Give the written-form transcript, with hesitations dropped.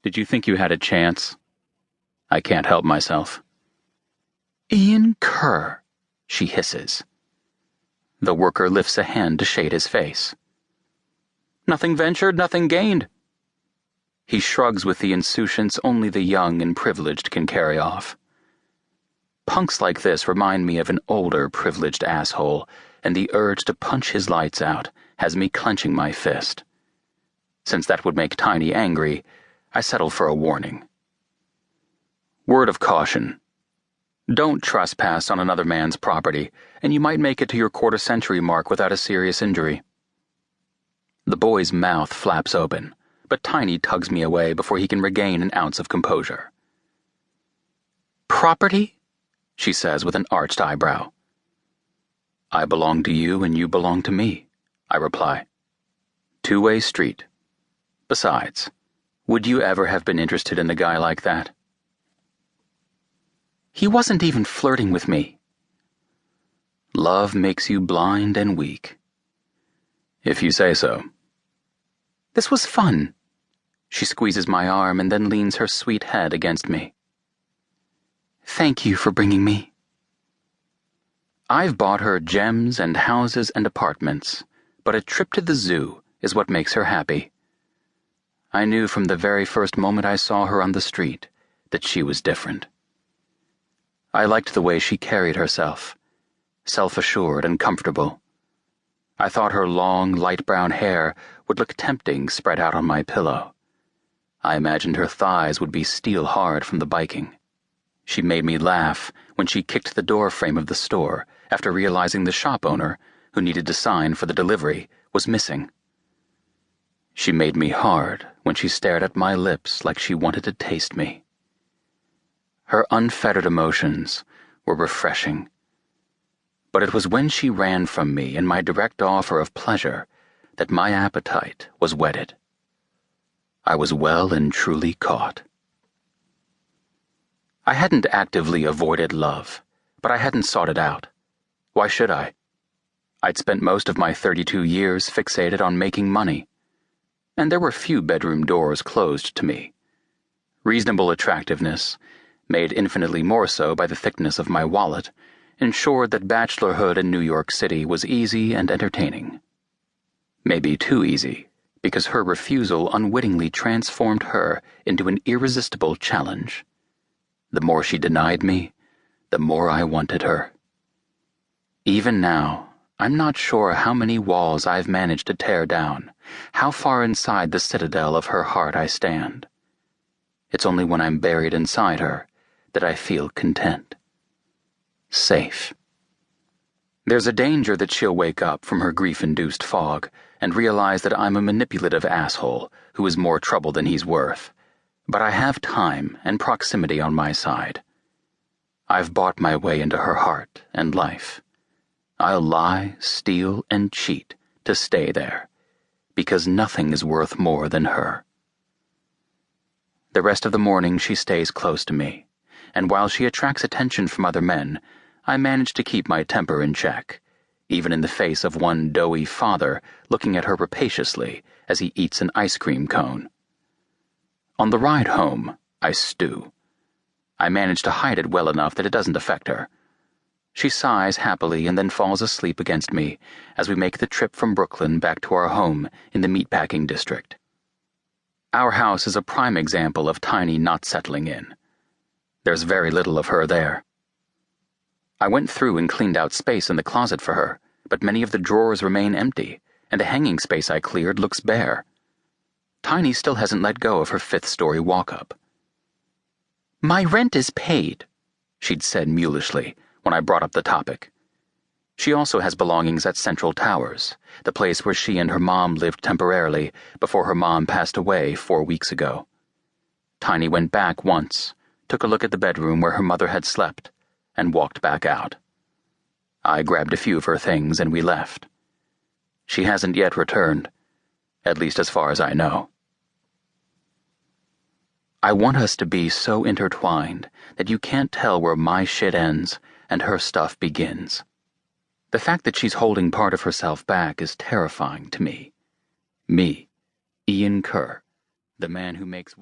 Did you think you had a chance? I can't help myself. Ian Kerr, she hisses. The worker lifts a hand to shade his face. Nothing ventured, nothing gained. He shrugs with the insouciance only the young and privileged can carry off. Punks like this remind me of an older, privileged asshole, and the urge to punch his lights out has me clenching my fist. Since that would make Tiny angry, I settle for a warning. Word of caution. Don't trespass on another man's property, and you might make it to your quarter-century mark without a serious injury. The boy's mouth flaps open, but Tiny tugs me away before he can regain an ounce of composure. Property? She says with an arched eyebrow. I belong to you and you belong to me, I reply. Two-way street. Besides, would you ever have been interested in a guy like that? He wasn't even flirting with me. Love makes you blind and weak. If you say so. This was fun. She squeezes my arm and then leans her sweet head against me. Thank you for bringing me. I've bought her gems and houses and apartments, but a trip to the zoo is what makes her happy. I knew from the very first moment I saw her on the street that she was different. I liked the way she carried herself, self-assured and comfortable. I thought her long, light brown hair would look tempting spread out on my pillow. I imagined her thighs would be steel hard from the biking. She made me laugh when she kicked the door frame of the store after realizing the shop owner, who needed to sign for the delivery, was missing. She made me hard when she stared at my lips like she wanted to taste me. Her unfettered emotions were refreshing. But it was when she ran from me in my direct offer of pleasure that my appetite was whetted. I was well and truly caught. I hadn't actively avoided love, but I hadn't sought it out. Why should I? I'd spent most of my 32 years fixated on making money, and there were few bedroom doors closed to me. Reasonable attractiveness, made infinitely more so by the thickness of my wallet, ensured that bachelorhood in New York City was easy and entertaining. Maybe too easy, because her refusal unwittingly transformed her into an irresistible challenge. The more she denied me, the more I wanted her. Even now, I'm not sure how many walls I've managed to tear down, how far inside the citadel of her heart I stand. It's only when I'm buried inside her that I feel content. Safe. There's a danger that she'll wake up from her grief-induced fog and realize that I'm a manipulative asshole who is more trouble than he's worth. But I have time and proximity on my side. I've bought my way into her heart and life. I'll lie, steal, and cheat to stay there, because nothing is worth more than her. The rest of the morning she stays close to me, and while she attracts attention from other men, I manage to keep my temper in check, even in the face of one doughy father looking at her rapaciously as he eats an ice cream cone. On the ride home, I stew. I manage to hide it well enough that it doesn't affect her. She sighs happily and then falls asleep against me as we make the trip from Brooklyn back to our home in the meatpacking district. Our house is a prime example of Tiny not settling in. There's very little of her there. I went through and cleaned out space in the closet for her, but many of the drawers remain empty, and the hanging space I cleared looks bare. Tiny still hasn't let go of her fifth-story walk-up. My rent is paid, she'd said mulishly when I brought up the topic. She also has belongings at Central Towers, the place where she and her mom lived temporarily before her mom passed away 4 weeks ago. Tiny went back once, took a look at the bedroom where her mother had slept, and walked back out. I grabbed a few of her things and we left. She hasn't yet returned, at least as far as I know. I want us to be so intertwined that you can't tell where my shit ends and her stuff begins. The fact that she's holding part of herself back is terrifying to me. Me, Ian Kerr, the man who makes